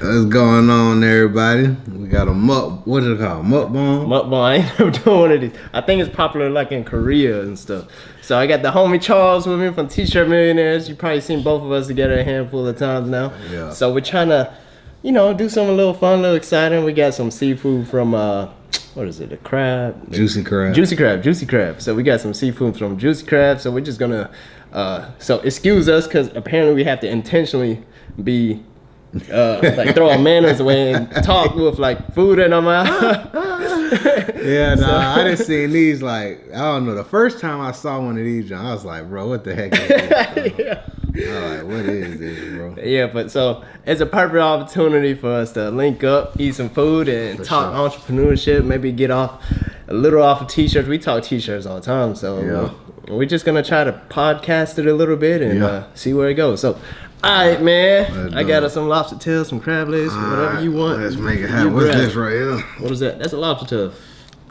What's going on, everybody? We got a what is it called? Mukbang? Mukbang. I ain't never done one of these. I think it's popular like in Korea and stuff. So I got the homie Charles with me from T-shirt Millionaires. You probably seen both of us together a handful of times now. Yeah. So we're trying to, do something a little fun, a little exciting. We got some seafood from what is it? The crab? Juicy crab. Juicy crab. So we got some seafood from Juicy Crab. So we're just gonna so excuse us because apparently we have to intentionally be like throw our manners away and talk with like food in our mouth. Yeah, nah, I didn't see these like, I don't know. The first time I saw one of these, I was like, bro, what the heck is this? Yeah. I was like, what is this, bro? Yeah, but so it's a perfect opportunity for us to link up, eat some food, and talk entrepreneurship. Maybe get off a little off of t-shirts. We talk t-shirts all the time, so we're just gonna try to podcast it a little bit and see where it goes. So, all right, man. I got us some lobster tails, some crab legs, whatever you want. Let's make it happen. What's this right here? What is that? That's a lobster tail.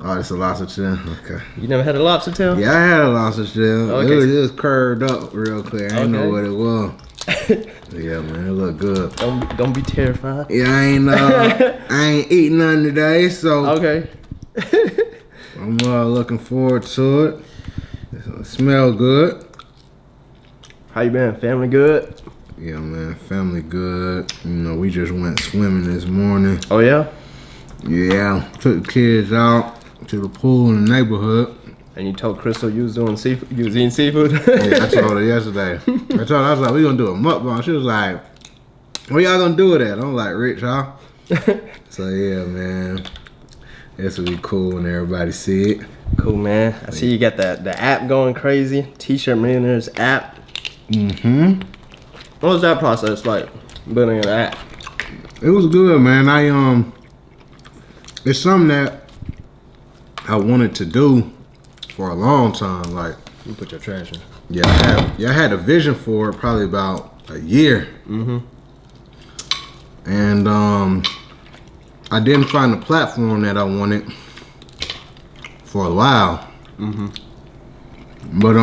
Oh, it's a lobster tail. Okay. You never had a lobster tail? Yeah, I had a lobster tail. Okay. It was curved up real quick. I didn't know what it was. Yeah, man, it looked good. Don't be terrified. Yeah, I ain't eating nothing today, so Okay. I'm looking forward to it. It smells good. How you been? Family good? Yeah, man, family good. We just went swimming this morning. Oh yeah? Yeah, took the kids out to the pool in the neighborhood. And you told Crystal you was doing seafood. You was eating seafood. Yeah, I told her yesterday. I was like, we gonna do a mukbang. She was like, what y'all gonna do with that? I'm like, rich, huh? So yeah, man, this will be cool when everybody see it. Cool, man. I see you got the app going crazy. T-shirt Millionaires app. Mm-hmm. What was that process like, building an app? It was good, man. It's something that I wanted to do for a long time. Like, You put your trash in. yeah, I had a vision for it probably about a year. Mm-hmm. And I didn't find the platform that I wanted for a while. Mm-hmm. But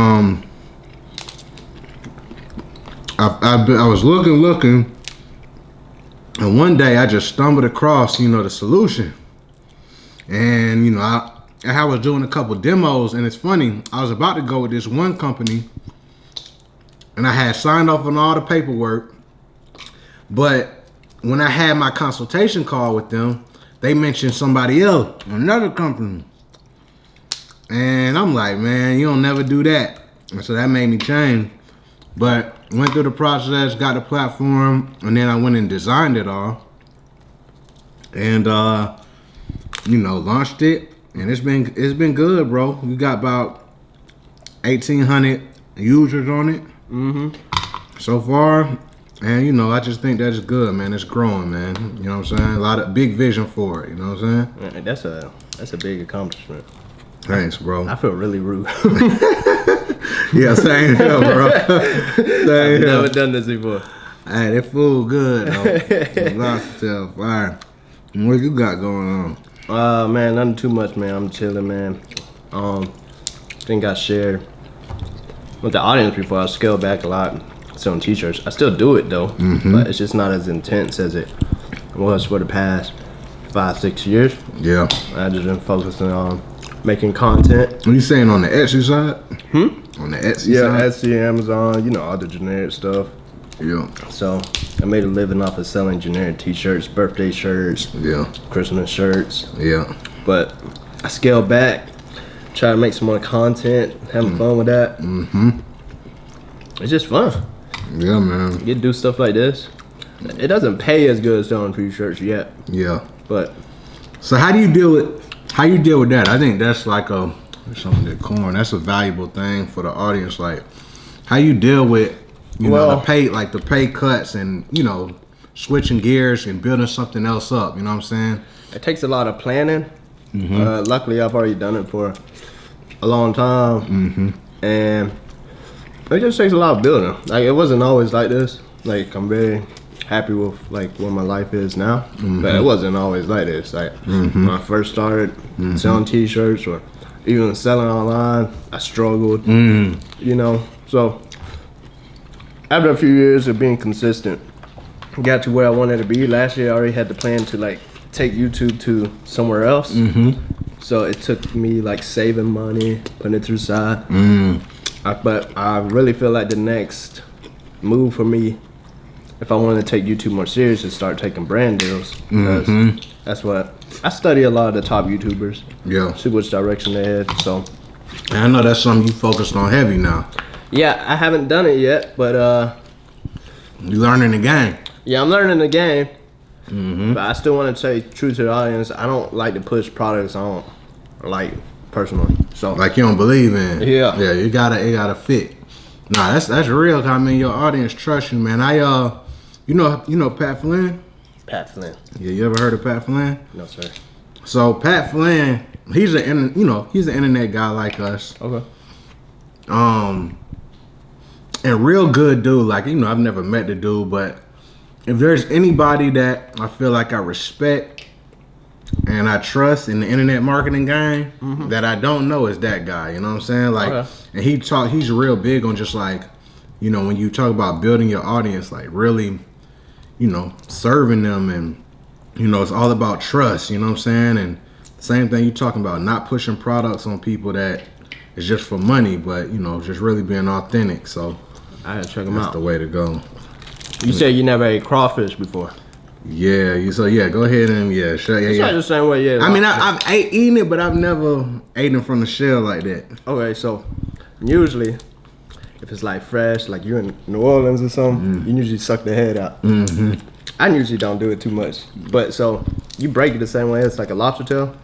I was looking, and one day I just stumbled across, the solution. And I was doing a couple demos, and it's funny. I was about to go with this one company, and I had signed off on all the paperwork. But when I had my consultation call with them, they mentioned somebody else, another company. And I'm like, man, you don't never do that. And so that made me change. But went through the process, got the platform, and then I went and designed it all. And launched it, and it's been good, bro. We got about 1,800 users on it so far. And I just think that's good, man. It's growing, man. You know what I'm saying? A lot of big vision for it. You know what I'm saying? Man, that's a big accomplishment. Thanks, bro. I feel really rude. Yeah, same here, bro. I've never done this before. Hey, that food good, though. Lobster tail fire. What you got going on? Man, nothing too much, man. I'm chilling, man. Think I shared with the audience before. I scaled back a lot selling t-shirts. I still do it though, but it's just not as intense as it was for the past 5-6 years. Yeah. I just been focusing on making content. What are you saying, on the Etsy side? On the Etsy side? Yeah, Etsy, Amazon, all the generic stuff. Yeah. So I made a living off of selling generic t-shirts, birthday shirts, Christmas shirts. Yeah. But I scaled back, try to make some more content, having fun with that. It's just fun. Yeah, man. You get to do stuff like this. It doesn't pay as good as selling t-shirts yet. Yeah. But so how do you deal with that? I think that's like something that corn. That's a valuable thing for the audience. Like, how you deal with the pay cuts and switching gears and building something else up. You know what I'm saying? It takes a lot of planning. Luckily, I've already done it for a long time, and it just takes a lot of building. Like, it wasn't always like this. Like, I'm very happy with where my life is now, but it wasn't always like this. Like when I first started selling t-shirts or even selling online, I struggled. So after a few years of being consistent, got to where I wanted to be. Last year I already had the plan to like take YouTube to somewhere else. So it took me like saving money, putting it to the side. But I really feel like the next move for me, if I want to take YouTube more serious, is start taking brand deals. Because that's what I study a lot of the top YouTubers. Yeah. See which direction they head. So And I know that's something you focused on heavy now. yeah, I haven't done it yet, but You learning the game. yeah, I'm learning the game. But I still want to stay true to the audience. I don't like to push products I don't like personally. So Like you don't believe in. Yeah. Yeah, it gotta fit. Nah, that's real. 'Cause I mean, your audience trusts you, man. You know Pat Flynn? Pat Flynn. Yeah, you ever heard of Pat Flynn? No sir. So Pat Flynn, he's an internet guy like us. Okay. And real good dude. Like, I've never met the dude, but if there's anybody that I feel like I respect and I trust in the internet marketing game that I don't know, is that guy. You know what I'm saying? Like, and he's real big on just like, when you talk about building your audience, like really, serving them, and it's all about trust. You know what I'm saying? And same thing you talking about, not pushing products on people that is just for money, but just really being authentic. So I gotta check them that's out. the way to go. You said you never ate crawfish before. Yeah, go ahead and It's not the same way, yeah. I mean, I've eaten it, but I've never eaten from the shell like that. Okay, so usually, if it's like fresh, like you're in New Orleans or something, you usually suck the head out. I usually don't do it too much, but so you break it the same way as like a lobster tail,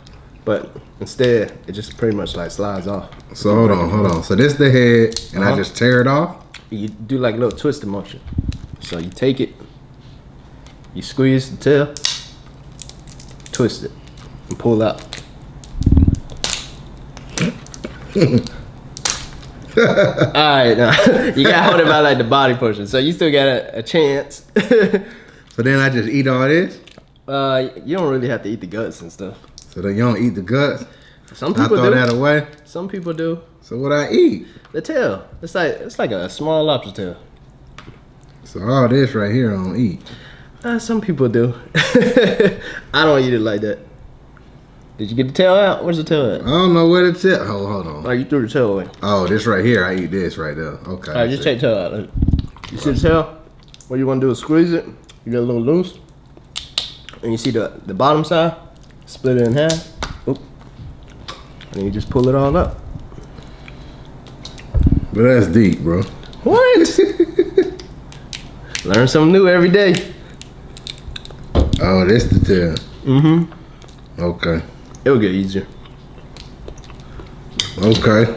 but instead it just pretty much like slides off. So hold on. So this the head, and I just tear it off. You do like a little twisting motion. So you take it, you squeeze the tail, twist it, and pull out. Alright, now you gotta hold it by like the body portion, so you still got a chance. So then I just eat all this. You don't really have to eat the guts and stuff. So then you don't eat the guts. Some people I throw do. that away. Some people do. So what I eat? The tail. It's like a small lobster tail. So all this right here I don't eat. Some people do. I don't eat it like that. Did you get the tail out? Where's the tail at? I don't know where the tail. Hold on. Oh, you threw the tail away. Oh, this right here. I eat this right there. Okay. All right, just take the tail out. You see the tail? What you want to do is squeeze it. You get a little loose. And you see the bottom side? Split it in half. Oop. And then you just pull it all up. But that's deep, bro. What? Learn something new every day. Oh, this the tail. Okay. It'll get easier. Okay.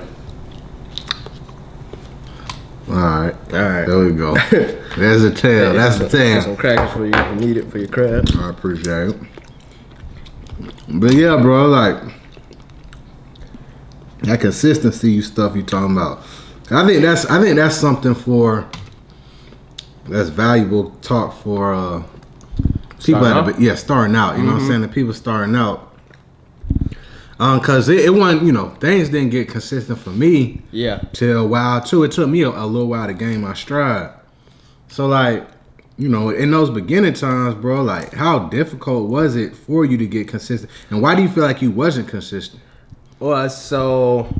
Alright. There we go. There's the tail. That's the tail. Some crackers for you if you need it for your crab. I appreciate it. But yeah, bro, like that consistency stuff you talking about. I think that's something that's valuable talk for people starting out. You know what I'm saying? The people starting out. Cause it wasn't, things didn't get consistent for me. Yeah. Till a while too. It took me a little while to gain my stride. So like, in those beginning times, bro, like how difficult was it for you to get consistent? And why do you feel like you wasn't consistent? Well, so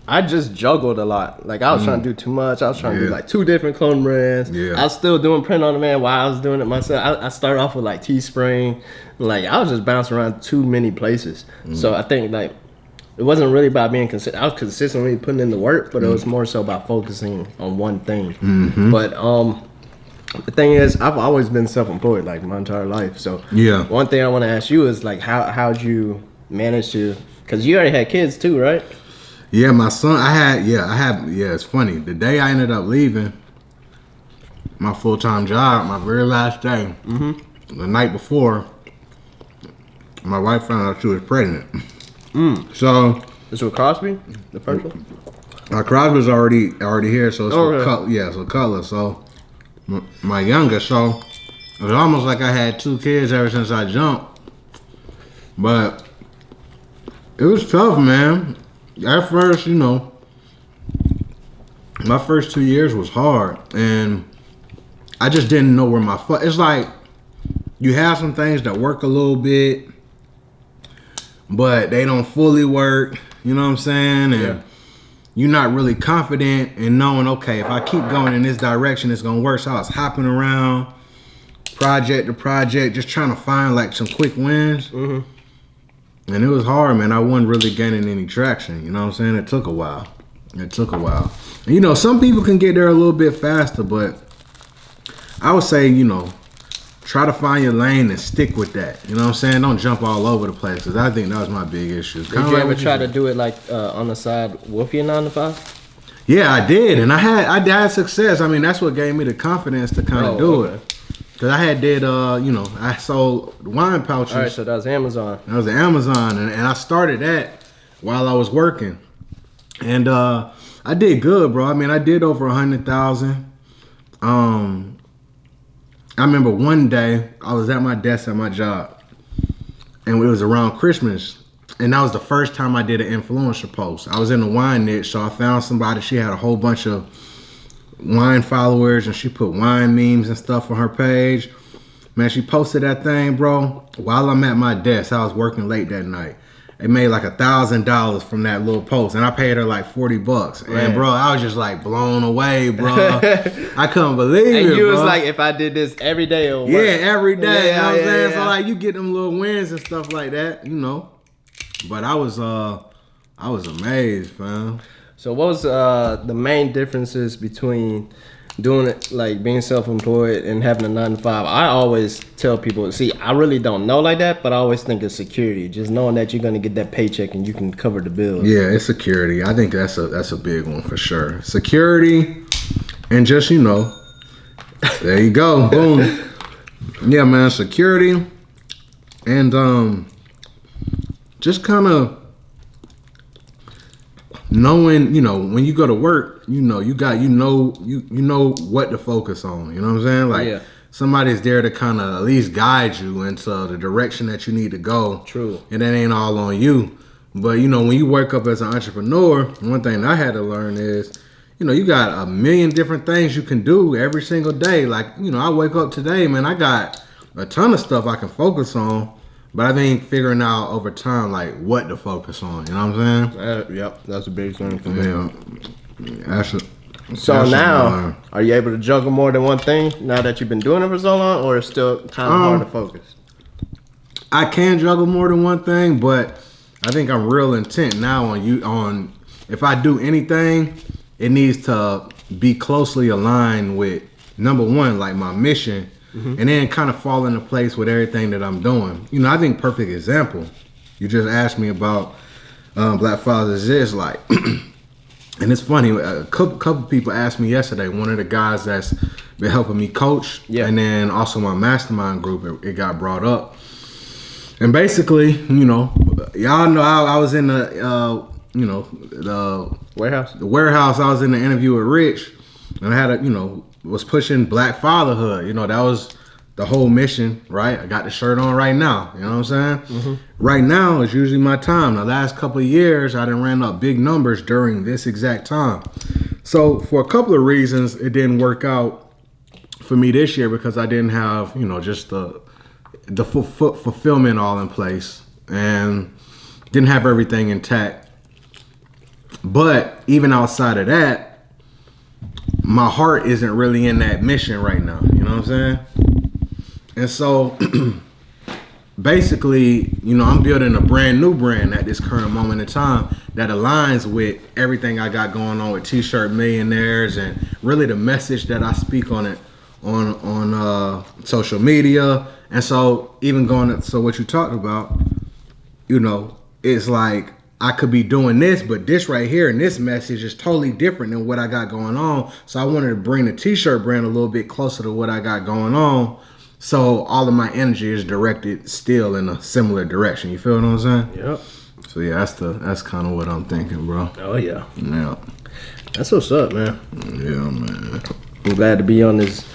I just juggled a lot. Like I was trying to do too much. I was trying to do like 2 different clothing brands. Yeah. I was still doing print on demand while I was doing it myself. I started off with like Teespring. Like I was just bouncing around too many places. So I think like it wasn't really about being consistent. I was consistently putting in the work, but it was more so about focusing on one thing. But the thing is, I've always been self-employed like my entire life. So Yeah. one thing I want to ask you is like how'd you manage to? Because you already had kids too, right? Yeah, my son, it's funny. The day I ended up leaving my full-time job, my very last day, the night before, my wife found out she was pregnant. So This was Crosby, the first one? Crosby's already here, so it's so Cutler. So my youngest, so it was almost like I had 2 kids ever since I jumped. But it was tough, man. At first, my first 2 years was hard, and I just didn't know where my it's like you have some things that work a little bit, but they don't fully work. You know what I'm saying? And you're not really confident in knowing, okay, if I keep going in this direction, it's gonna work. So I was hopping around project to project, just trying to find like some quick wins. And it was hard, man. I wasn't really gaining any traction. You know what I'm saying? It took a while. And, you know, some people can get there a little bit faster, but I would say, you know, try to find your lane and stick with that. You know what I'm saying? Don't jump all over the place, because I think that was my big issue. Did you ever try to do it like on the side with your 9 to 5? Yeah, I did, and I had success. I mean, that's what gave me the confidence to kind of do it. Cause I did, you know, I sold wine pouches. All right, so that was Amazon. That was Amazon, and I started that while I was working, and I did good, bro. I mean, I did over 100,000. I remember one day I was at my desk at my job, and it was around Christmas, and that was the first time I did an influencer post. I was in the wine niche, so I found somebody. She had a whole bunch of wine followers, and she put wine memes and stuff on her page. Man, she posted that thing, bro, while I'm at my desk. I was working late that night. It made like $1,000 from that little post, and I paid her like $40. And bro, I was just like blown away, bro. I couldn't believe it. And you was bro. like, if I did this every day, it'll work. Yeah, every day. You know what I'm saying? So like, you get them little wins and stuff like that, you know. But I was amazed, fam. So what was the main differences between doing it, like being self-employed and having a 9 to 5? I always tell people, see, I really don't know like that, but I always think it's security. Just knowing that you're gonna get that paycheck and you can cover the bills. Yeah, it's security. I think that's a big one for sure. Security, and just, you know, there you go, boom. Yeah, man, security, and just kind of knowing, you know, when you go to work, you know what to focus on. You know what I'm saying? Like somebody's there to kind of at least guide you into the direction that you need to go. True. And that ain't all on you. But you know, when you work up as an entrepreneur, one thing I had to learn is, you know, you got a million different things you can do every single day. Like, you know, I wake up today, man, I got a ton of stuff I can focus on. But I think figuring out over time, like, what to focus on. You know what I'm saying? Yep, that's a big thing for me. Yeah, so now, are you able to juggle more than one thing now that you've been doing it for so long, or it's still kind of hard to focus? I can juggle more than one thing, but I think I'm real intent now on if I do anything, it needs to be closely aligned with, number one, like my mission. And then kind of fall into place with everything that I'm doing. You know, I think perfect example. You just asked me about Black Fathers is like, and it's funny. A couple people asked me yesterday. One of the guys that's been helping me coach, and then also my mastermind group, it got brought up. And basically, you know, y'all know I was in the, you know, the warehouse. The warehouse. I was in the interview with Rich, and I had a, you know, was pushing Black fatherhood. You know, that was the whole mission, right? I got the shirt on right now. You know what I'm saying? Right now is usually my time. The last couple of years, I done ran up big numbers during this exact time. So for a couple of reasons, it didn't work out for me this year because I didn't have, you know, just the fulfillment all in place and didn't have everything intact. But even outside of that, my heart isn't really in that mission right now. You know what I'm saying? And so basically, you know, I'm building a brand new brand at this current moment in time that aligns with everything I got going on with T-shirt Millionaires and really the message that I speak on it on social media. And so even so what you talked about, you know, it's like I could be doing this, but this right here and this message is totally different than what I got going on. So I wanted to bring the T-shirt brand a little bit closer to what I got going on. So all of my energy is directed still in a similar direction. You feel what I'm saying? Yep. So yeah, that's kind of what I'm thinking, bro. Oh yeah. Yeah. That's what's up, man. Yeah, man. I'm glad to be on this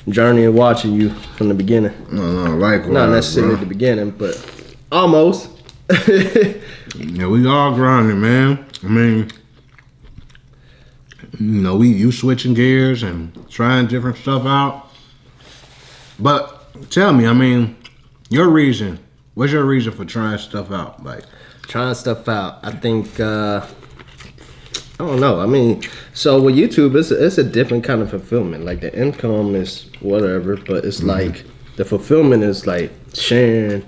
journey and watching you from the beginning. No, likewise. Not necessarily at the beginning, but almost. Yeah, we all grinding, man. I mean, you know, you switching gears and trying different stuff out. But tell me, I mean, your reason. What's your reason for trying stuff out? Like trying stuff out. I think I don't know. I mean, so with YouTube, it's a different kind of fulfillment. Like the income is whatever, but it's like the fulfillment is like sharing.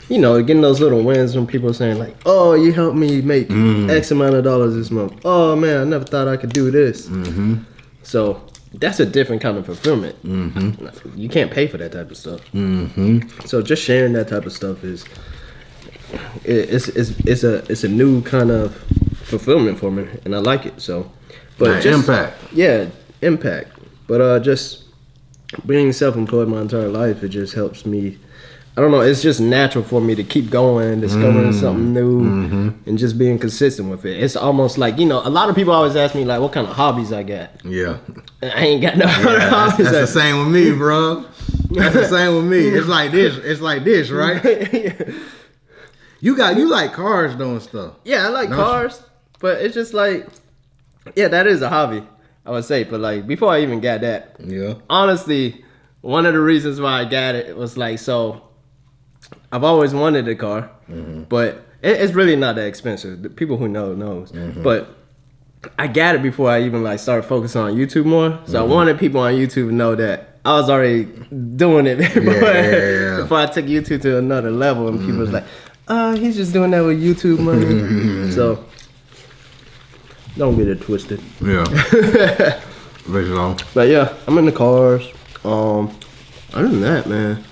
You know, getting those little wins from people saying like, "Oh, you helped me make X amount of dollars this month." Oh man, I never thought I could do this. So that's a different kind of fulfillment. You can't pay for that type of stuff. So just sharing that type of stuff it's a new kind of fulfillment for me, and I like it. So, but just, impact. Yeah, impact. But just being self-employed my entire life, it just helps me. I don't know, it's just natural for me to keep going, discovering something new, and just being consistent with it. It's almost like, you know, a lot of people always ask me, like, what kind of hobbies I got. Yeah. And I ain't got no other hobbies. That's the same with me, bro. That's the same with me. It's like this, right? You like cars doing stuff. Yeah, I like cars, but it's just like, yeah, that is a hobby, I would say. But, like, before I even got that, honestly, one of the reasons why I got it was, like, so I've always wanted a car, but it's really not that expensive. The people who knows. But I got it before I even like started focusing on YouTube more. So I wanted people on YouTube to know that I was already doing it before I took YouTube to another level. And people was like, "Oh, he's just doing that with YouTube money." So don't get it twisted. Yeah. But yeah, I'm in the cars. Other than that, man.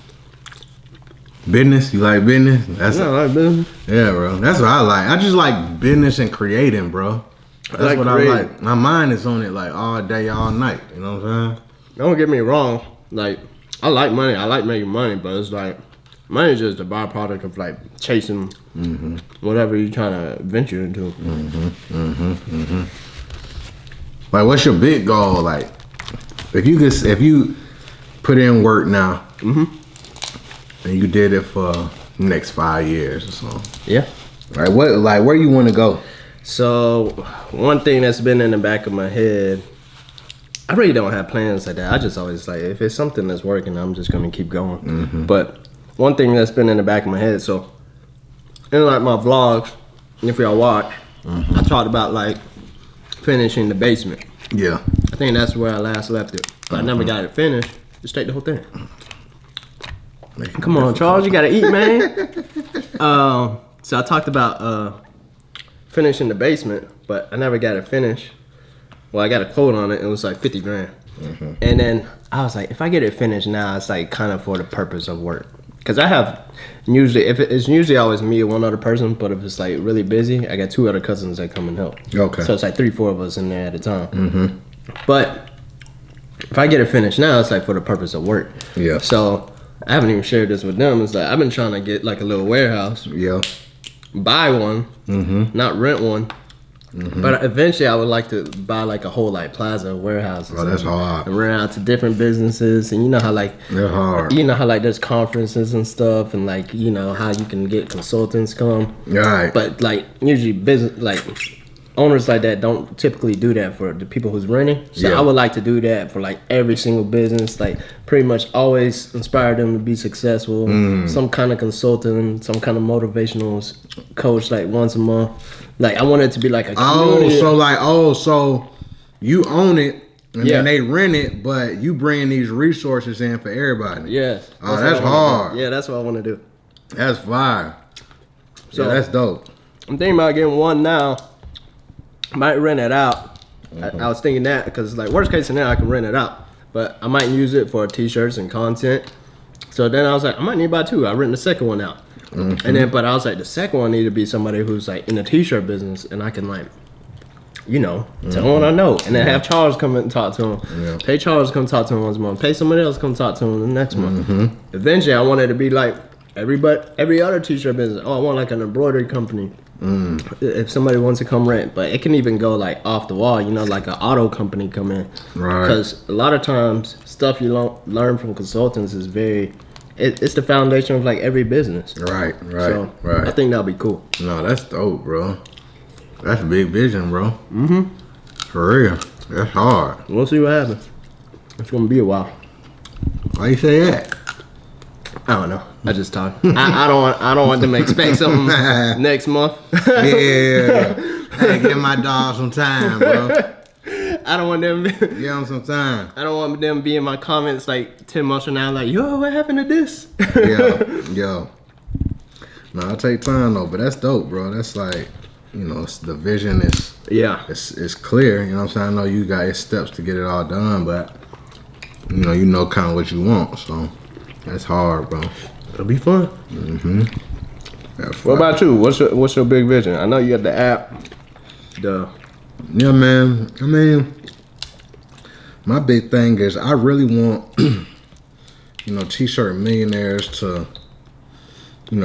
Business? You like business? I like business. Yeah, bro. That's what I like. I just like business and creating, bro. That's what I like. My mind is on it like all day, all night. You know what I'm saying? Don't get me wrong. Like, I like money. I like making money, but it's like, money is just a byproduct of like chasing whatever you're trying to venture into. Like, what's your big goal? Like, if you put in work now, and you did it for the next 5 years or so. Yeah. Like where you want to go? So one thing that's been in the back of my head, I really don't have plans like that. I just always like, if it's something that's working, I'm just gonna keep going. But one thing that's been in the back of my head, so in like my vlogs, and if y'all watch, I talked about like finishing the basement. Yeah. I think that's where I last left it. But I never got it finished. Just take the whole thing. Come on, Charles, you gotta eat, man. So I talked about finishing the basement, but I never got it finished. Well, I got a quote on it. It was like 50 grand. And then I was like, if I get it finished now, it's like kind of for the purpose of work. Because I have usually, it's usually always me or one other person, but if it's like really busy, I got 2 other cousins that come and help. Okay. So it's like 3-4 of us in there at a time. But if I get it finished now, it's like for the purpose of work. Yeah. So I haven't even shared this with them. It's like I've been trying to get like a little warehouse. Yeah. Buy one, not rent one. But eventually I would like to buy like a whole like plaza warehouse. Oh, that's hard. And rent out to different businesses. And you know how like they're hard. You know how like there's conferences and stuff, and like you know how you can get consultants come. Right. But like usually business like owners like that don't typically do that for the people who's renting. So I would like to do that for like every single business, like pretty much always inspire them to be successful. Some kind of consultant, some kind of motivational coach, like once a month. Like I want it to be like a community. So you own it and then they rent it, but you bring these resources in for everybody. Yes. Oh, that's hard. Yeah, that's what I want to do. That's fire. So yeah, that's dope. I'm thinking about getting one now. Might rent it out. I was thinking that because like worst case scenario I can rent it out, but I might use it for t-shirts and content. So then I was like, I might need to buy 2. I rent the second one out. And then but I was like, the second one need to be somebody who's like in the t-shirt business, and I can like, you know, tell them what I know, and then have Charles come and talk to him. Pay Charles to come talk to him once a month. Pay somebody else to come talk to him the next month. Eventually I wanted to be like every other t-shirt business. Oh, I want like an embroidery company. If somebody wants to come rent, but it can even go like off the wall, you know, like an auto company come in. Right. Because a lot of times stuff you learn from consultants is it's the foundation of like every business. Right. So I think that'll be cool. No, that's dope, bro. That's a big vision, bro. For real. That's hard. We'll see what happens. It's gonna be a while. Why you say that? I don't know. I just talk. I don't want them to expect something next month. Yeah. Hey, give my dog some time, bro. I don't want them. Give him some time. I don't want them to be in my comments like 10 months from now, like, yo, what happened to this? Yo. No, I'll take time though, but that's dope, bro. That's like, you know, the vision is it's clear. You know what I'm saying? I know you got your steps to get it all done, but you know kind of what you want. So that's hard, bro. It'll be fun. What about you? What's your big vision? I know you got the app. Yeah, man. I mean, my big thing is I really want, t-shirt millionaires to,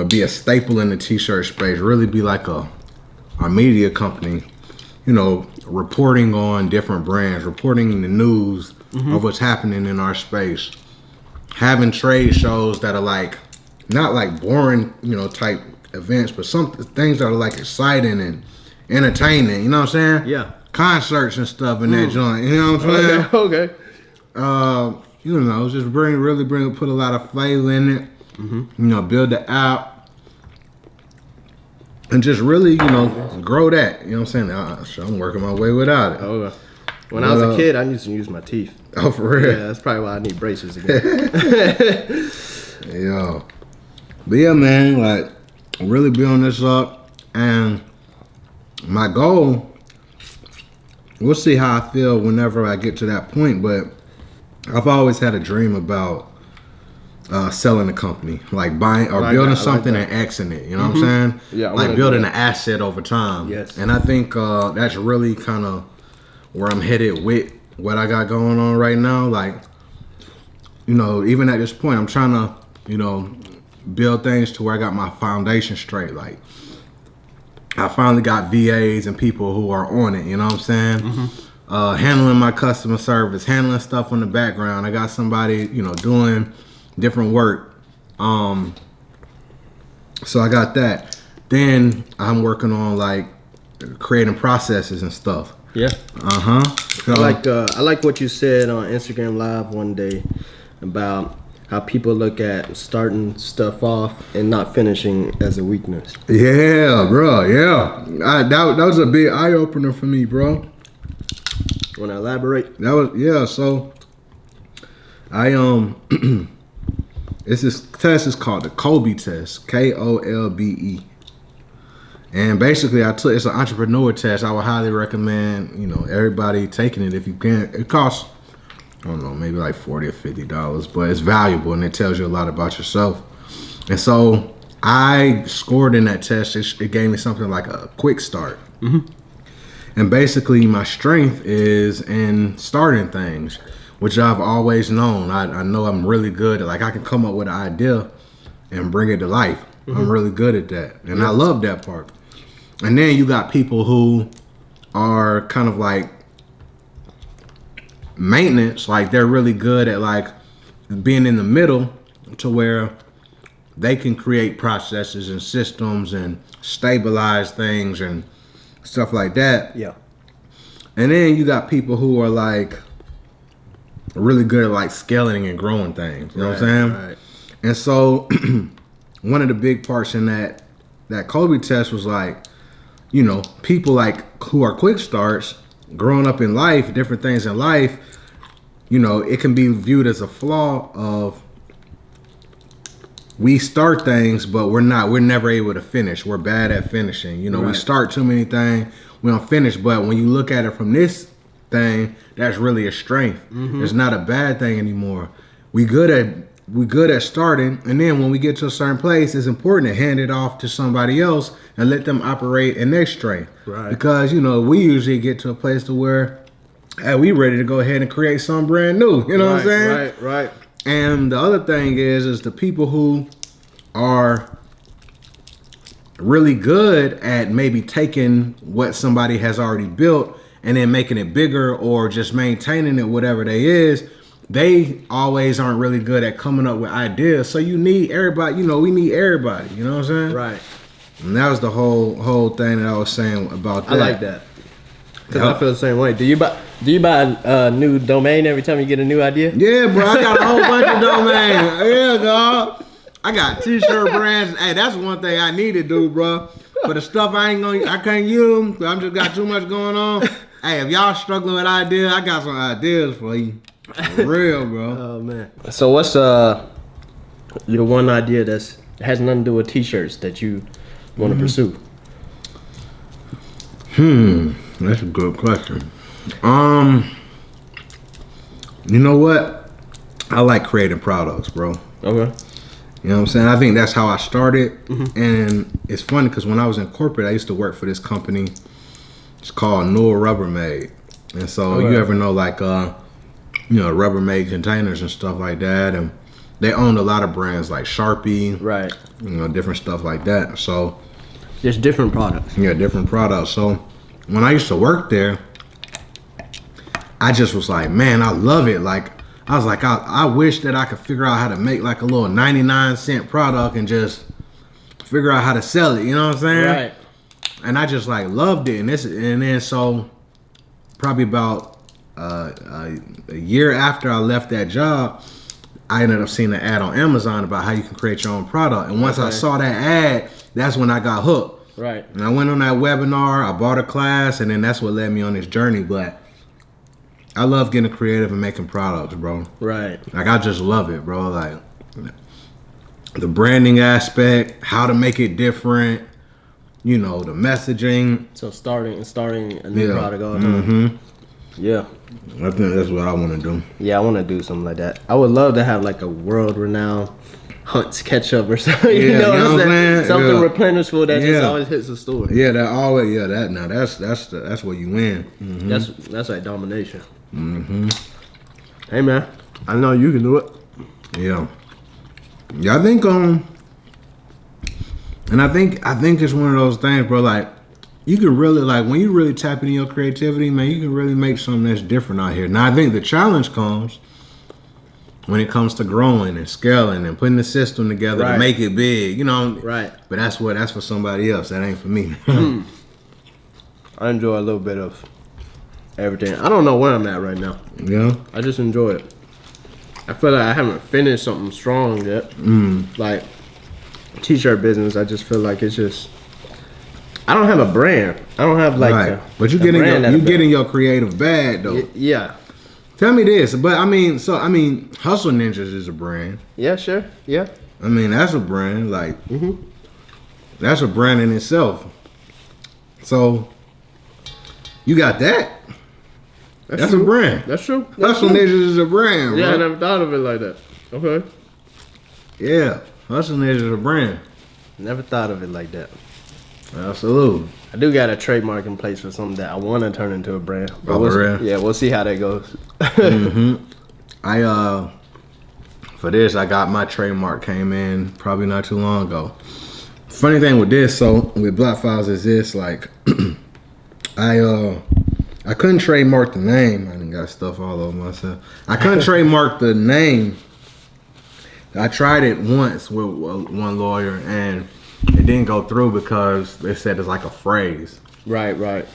be a staple in the t-shirt space. Really be like a media company, reporting on different brands, reporting the news of what's happening in our space. Having trade shows that are like, not like boring, type events, but some things that are like exciting and entertaining, you know what I'm saying? Yeah. Concerts and stuff in that joint, you know what I'm saying? Okay. Just put a lot of flavor in it. Build the app. And just really, grow that. You know what I'm saying? I'm working my way without it. Okay. When I was a kid, I used to use my teeth. Oh, for real? Yeah, that's probably why I need braces again. Yo. But yeah, man, like, really building this up. And my goal, we'll see how I feel whenever I get to that point, but I've always had a dream about selling a company, like buying or building something and exiting it, you know what I'm saying? Yeah, like building an asset over time. Yes. And I think that's really kind of where I'm headed with what I got going on right now. Like, even at this point, I'm trying to, build things to where I got my foundation straight. Like, I finally got VAs and people who are on it, you know what I'm saying? Handling my customer service, handling stuff in the background. I got somebody, doing different work. So I got that. Then I'm working on like creating processes and stuff. Yeah. So, I like what you said on Instagram Live one day about how people look at starting stuff off and not finishing as a weakness. Yeah, bro. Yeah, that was a big eye opener for me, bro. Want to elaborate? So I this test is called the Kolbe test, Kolbe. And basically, it's an entrepreneur test. I would highly recommend, everybody taking it if you can. It costs, I don't know, maybe like $40 or $50, but it's valuable and it tells you a lot about yourself. And so I scored in that test. It gave me something like a quick start. And basically, my strength is in starting things, which I've always known. I know I'm really good at, like, I can come up with an idea and bring it to life. I'm really good at that. And I love that part. And then you got people who are kind of like maintenance, like they're really good at like being in the middle to where they can create processes and systems and stabilize things and stuff like that. Yeah. And then you got people who are like really good at like scaling and growing things. You know what I'm saying? Right. And so one of the big parts in that Kolbe test was like, people like who are quick starts, growing up in life, different things in life, it can be viewed as a flaw of we start things, but we're never able to finish. We're bad at finishing. We start too many things, we don't finish. But when you look at it from this thing, that's really a strength. It's not a bad thing anymore. We good at starting, and then when we get to a certain place, it's important to hand it off to somebody else and let them operate in their strength. Right. Because we usually get to a place to where, hey, we ready to go ahead and create something brand new. You know what I'm saying? Right. And the other thing is the people who are really good at maybe taking what somebody has already built and then making it bigger or just maintaining it, whatever they is. They always aren't really good at coming up with ideas. So you need everybody, we need everybody, you know what I'm saying? Right. And that was the whole thing that I was saying about that. I like that. Because I feel the same way. Do you buy a new domain every time you get a new idea? Yeah, bro. I got a whole bunch of domains. Yeah, dog. I got t-shirt brands. Hey, that's one thing I need to do, bro. For the stuff I can't use. I'm just got too much going on. Hey, if y'all struggling with ideas, I got some ideas for you. For real, bro. Oh man. So what's your one idea that has nothing to do with t-shirts that you want to pursue? That's a good question. You know what? I like creating products, bro. Okay. You know what I'm saying? I think that's how I started. And it's funny because when I was in corporate, I used to work for this company. It's called Newell Rubbermaid. And so you ever know like, Rubbermaid containers and stuff like that. And they owned a lot of brands like Sharpie. Right. Different stuff like that. So there's different products. Yeah, different products. So when I used to work there, I just was like, man, I love it. Like, I was like, I wish that I could figure out how to make like a little 99-cent product and just figure out how to sell it. You know what I'm saying? Right. And I just like loved it. And then so probably about a year after I left that job, I ended up seeing an ad on Amazon about how you can create your own product. And once I saw that ad, that's when I got hooked. Right. And I went on that webinar, I bought a class, and then that's what led me on this journey. But I love getting creative and making products, bro. Right. Like, I just love it, bro. Like, the branding aspect, how to make it different, the messaging. So starting a new product all the time. Yeah. I think that's what I want to do. Yeah, I want to do something like that. I would love to have like a world-renowned Hunt's ketchup or something. You know what I'm saying? Something replenishable that just always hits the store. Yeah, that's where you win. That's like domination. Hey man, I know you can do it. Yeah, I think and I think it's one of those things, bro. Like, you can really, like, when you really tap into your creativity, man, you can really make something that's different out here. Now, I think the challenge comes when it comes to growing and scaling and putting the system together to make it big, Right. But that's for somebody else. That ain't for me. I enjoy a little bit of everything. I don't know where I'm at right now. Yeah. I just enjoy it. I feel like I haven't finished something strong yet. Like t-shirt business, I just feel like it's just, I don't have a brand. I don't have like but you getting your creative bag though. Yeah. Tell me this, but Hustle Ninjas is a brand. Yeah, sure. Yeah. That's a brand. Like, that's a brand in itself. So you got that. That's a brand. That's true. Hustle Ninjas is a brand. Yeah, bro. I never thought of it like that. Okay. Yeah, Hustle Ninjas is a brand. Never thought of it like that. Absolutely. I do got a trademark in place for something that I want to turn into a brand. But we'll see how that goes. For this, I got my trademark came in probably not too long ago. Funny thing with this, so with Black Files is this, like, I couldn't trademark the name. I done got stuff all over myself. I couldn't trademark the name. I tried it once with one lawyer and it didn't go through because they said it's like a phrase. Right.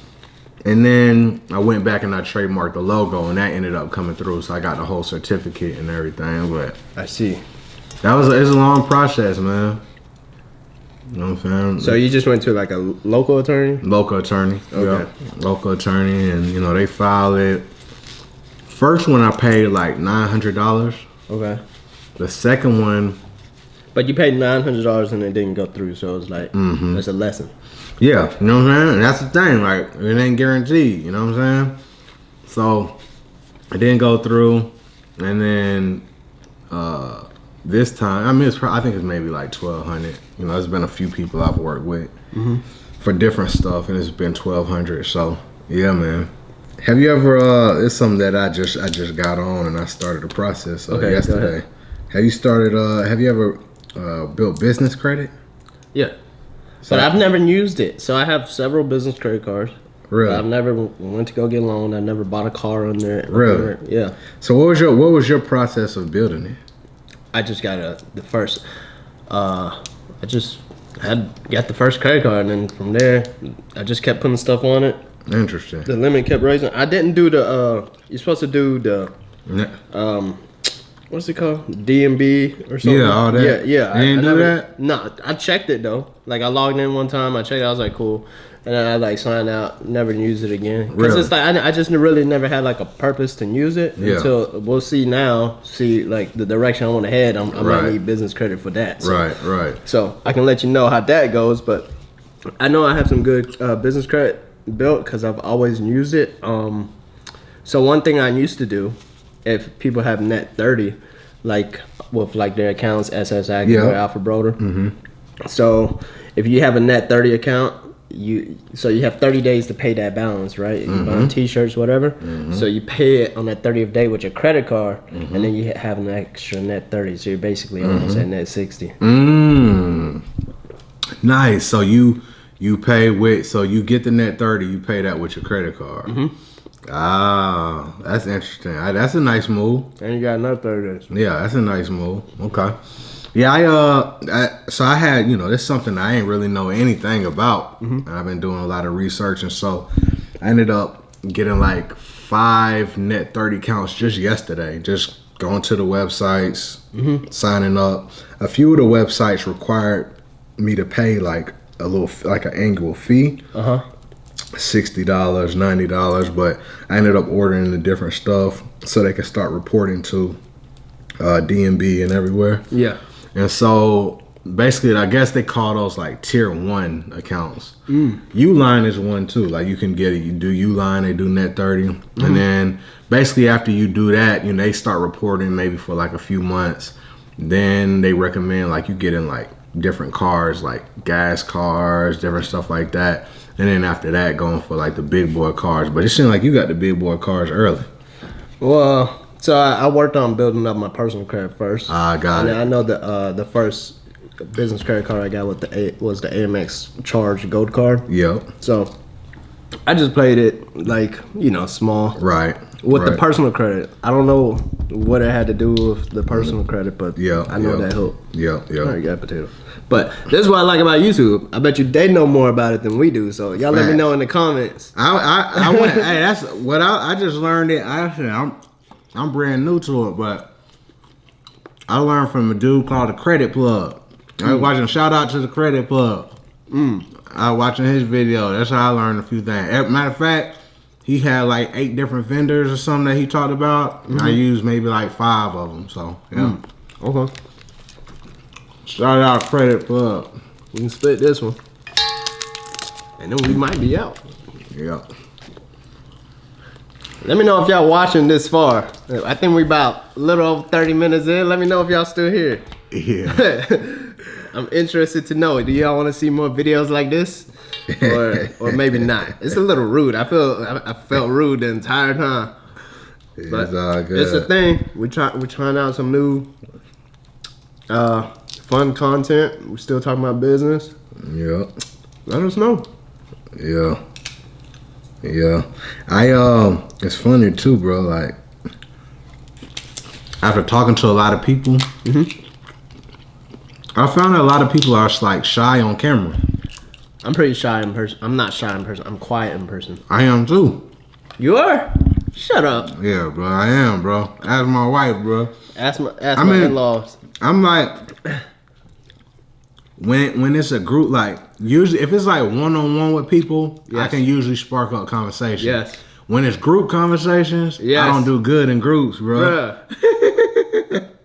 And then I went back and I trademarked the logo and that ended up coming through. So I got the whole certificate and everything. But I see. it's a long process, man. You know what I'm saying? So you just went to like a local attorney? Local attorney. Okay. Yeah. Local attorney, and they filed it. First one I paid like $900. Okay. The second one. But you paid $900 and it didn't go through, so it's like that's a lesson. Yeah, you know what I'm saying? And that's the thing, like, it ain't guaranteed, you know what I'm saying? So it didn't go through, and then this time, I think it's maybe like $1,200. There's been a few people I've worked with for different stuff, and it's been $1,200. So yeah, man. Have you ever? It's something that I just got on, and I started the process yesterday. Have you ever built business credit? Yeah. So, but I've never used it. So I have several business credit cards. Really? I've never went to go get a loan. I never bought a car on there. Really? Yeah. So what was your process of building it? I just got the first. I just got the first credit card, and then from there, I just kept putting stuff on it. Interesting. The limit kept raising. I didn't do the. You're supposed to do the. what's it called? DMB or something. Yeah, all that. Yeah. You didn't do that? No, I checked it though. Like I logged in one time, I checked it, I was like, cool. And then I like signed out, never used it again. Because Really? it's like I just really never had like a purpose to use it until we'll see like the direction I want to head. I might need business credit for that. So. Right. So I can let you know how that goes, but I know I have some good business credit built because I've always used it. So one thing I used to do, if people have net 30, like with like their accounts, SS Active or Alpha Broder. So if you have a net 30 account, you have 30 days to pay that balance, right? You buy t-shirts, whatever. So you pay it on that 30th day with your credit card, and then you have an extra net 30. So you're basically almost at net 60. Nice. So you pay with, so you get the net 30, you pay that with your credit card. Ah, that's interesting. That's a nice move. And you got another 30 days. Yeah, that's a nice move. Okay. Yeah, so I had, this is something I ain't really know anything about. And I've been doing a lot of research, and so I ended up getting like 5 net 30 counts just yesterday. Just going to the websites, signing up. A few of the websites required me to pay like an annual fee. $60, $90, but I ended up ordering the different stuff so they could start reporting to DMB and everywhere. Yeah. And so basically, I guess they call those like tier 1 accounts. Uline is one too. Like you can get it. You do Uline, they do net 30, and then basically after you do that, they start reporting maybe for like a few months. Then they recommend like you get in like different cars, like gas cars, different stuff like that. And then after that, going for like the big boy cars. But it seemed like you got the big boy cars early. Well, so I worked on building up my personal credit first. I got it. I know the first business credit card I got was the AMX Charge Gold card. Yep. So I just played it like small. Right. With the personal credit, I don't know what it had to do with the personal credit, but I know that helped. Yeah. All right, got potato. But this is what I like about YouTube. I bet you they know more about it than we do. So y'all let me know in the comments. I went. Hey, that's what I just learned it. I'm brand new to it, but I learned from a dude called the Credit Plug. I was watching. Shout out to the Credit Plug. I was watching his video. That's how I learned a few things. Matter of fact, he had like 8 different vendors or something that he talked about. And I used maybe like 5 of them. So yeah. Okay. Shout out Credit Plug. We can split this one, and then we might be out. Yeah. Let me know if y'all watching this far. I think we about a little over 30 minutes in. Let me know if y'all still here. Yeah. I'm interested to know. Do y'all want to see more videos like this, or maybe not? It's a little rude. I felt rude the entire time. But it's all good. It's a thing. We're trying out some new fun content. We're still talking about business. Yeah. Let us know. Yeah. It's funny too, bro. Like after talking to a lot of people, I found that a lot of people are like shy on camera. I'm pretty shy in person. I'm not shy in person. I'm quiet in person. I am too. You are? Shut up. Yeah, bro. I am, bro. Ask my wife, bro. Ask my in-laws. I'm like, when it's a group, like usually if it's like one-on-one with people, I can usually spark up conversation. Yes. When it's group conversation, I don't do good in groups, bro. Bruh.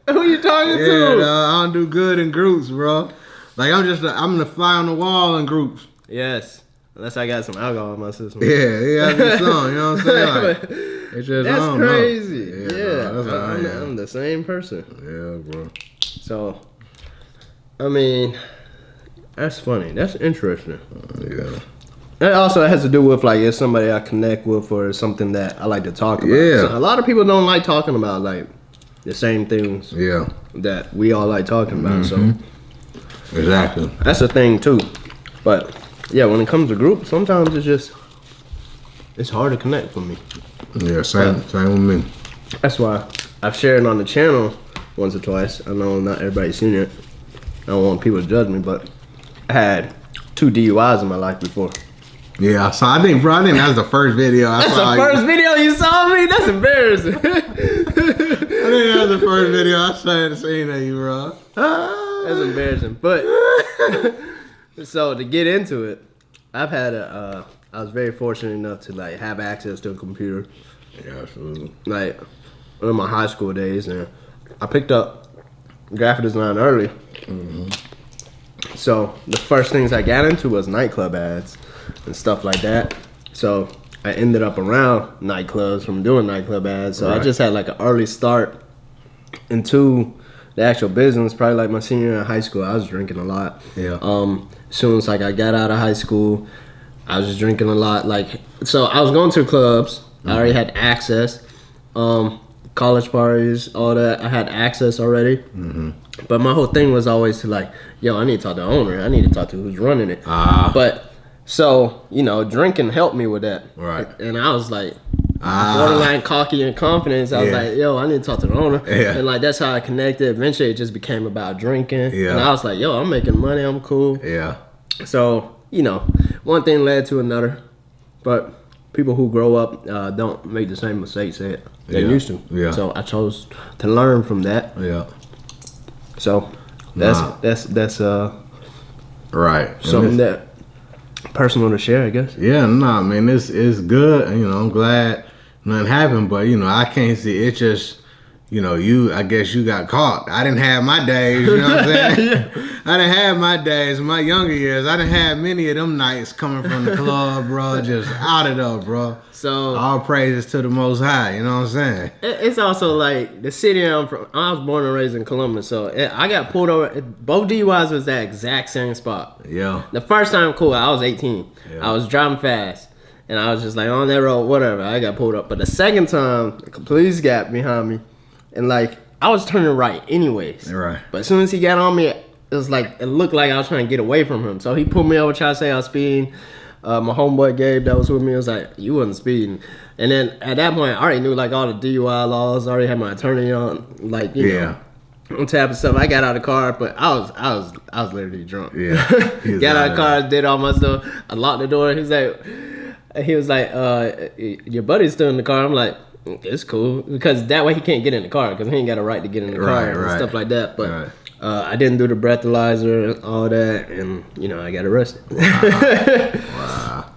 Who you talking to? Yeah, I don't do good in groups, bro. Like I'm the fly on the wall in groups. Yes. Unless I got some alcohol in my system. Yeah, some, you know what I'm saying? Like, it's just, that's crazy. Yeah, no, that's how I am. I'm the same person. Yeah, bro. So, I mean, that's funny. That's interesting. Yeah. That also has to do with like if somebody I connect with or something that I like to talk about. Yeah. So a lot of people don't like talking about like the same things. Yeah. That we all like talking about. So exactly. That's a thing too. But yeah, when it comes to groups, sometimes it's hard to connect for me. Yeah, same with me. That's why I've shared on the channel once or twice. I know not everybody's seen it. I don't want people to judge me, but I had 2 DUIs in my life before. Yeah, so I think that's the first video I saw. That's the first video you saw me? That's embarrassing. think that was the first video I seen of you, bro. That's embarrassing. But so to get into it, I've had I was very fortunate enough to like have access to a computer. Yeah, absolutely. Like in my high school days, and I picked up graphic design early. Mm-hmm. So the first things I got into was nightclub ads and stuff like that. So I ended up around nightclubs from doing nightclub ads. So I just had like an early start into the actual business. Probably like my senior year in high school, I was drinking a lot. Yeah. As soon as like I got out of high school, I was just drinking a lot. Like, so I was going to clubs. I already had access. College parties, all that. I had access already. Mm-hmm. But my whole thing was always to like, yo, I need to talk to the owner. I need to talk to who's running it. But so, you know, drinking helped me with that. Right. And I was like, borderline cocky and confidence. I was like, yo, I need to talk to the owner. Yeah. And like, that's how I connected. Eventually, it just became about drinking. Yeah. And I was like, yo, I'm making money. I'm cool. Yeah. So, you know, one thing led to another. But people who grow up don't make the same mistakes that they used to. Yeah. So I chose to learn from that. Yeah. So that's right. something that personal to share, I guess. Yeah, nah, man, it's good. You know, I'm glad nothing happened, but you know, I can't see it. Just, you know, I guess you got caught. I didn't have my days. You know what I'm saying? I didn't have my days. My younger years, I didn't have many of them nights coming from the club, bro. Just out of there, bro. So all praises to the Most High. You know what I'm saying? It's also like the city I'm from. I was born and raised in Columbus, so I got pulled over. Both DUIs was that exact same spot. Yeah. The first time, cool. I was 18. Yeah. I was driving fast, and I was just like on that road, whatever. I got pulled up. But the second time, the police got behind me, and like I was turning right anyways. Right. But as soon as he got on me, it was like it looked like I was trying to get away from him. So he pulled me over, tried to say I was speeding. My homeboy Gabe that was with me was like, you wasn't speeding. And then at that point, I already knew like all the DUI laws. I already had my attorney on, like, you know, on tap and stuff. I got out of the car, but I was literally drunk. Yeah. Got out of the car, did all my stuff. I locked the door. He was like, your buddy's still in the car. I'm like, it's cool, because that way he can't get in the car because he ain't got a right to get in the car and stuff like that. But I didn't do the breathalyzer and all that, and you know I got arrested. Wow.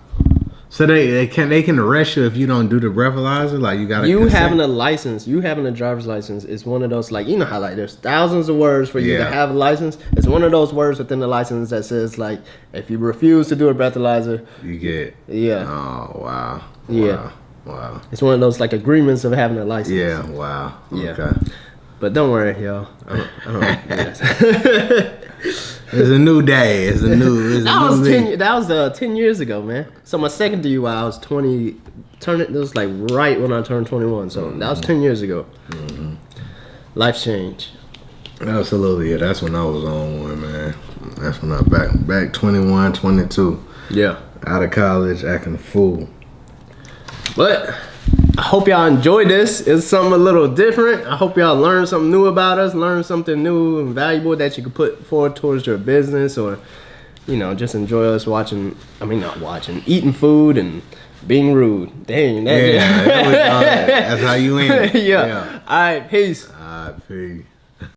So they can arrest you if you don't do the breathalyzer. Like you got having a license, you having a driver's license is one of those, like, you know how like there's thousands of words for you to have a license. It's one of those words within the license that says like if you refuse to do a breathalyzer, you get Oh wow. Yeah. Wow. It's one of those like agreements of having a license. Yeah. Wow. Yeah. Okay. But don't worry, y'all. It's a new day. That was 10 years ago, man. So my second DUI, I was 20. It was like right when I turned 21. So that was 10 years ago. Mm-hmm. Life change. Absolutely. Yeah, that's when I was on one, man. That's when I back 21, 22. Yeah. Out of college, acting a fool. But I hope y'all enjoyed this. It's something a little different. I hope y'all learned something new about us, learned something new and valuable that you could put forward towards your business, or, you know, just enjoy us eating food and being rude. Dang. That's how you end it. Yeah. All right, peace. All right, peace.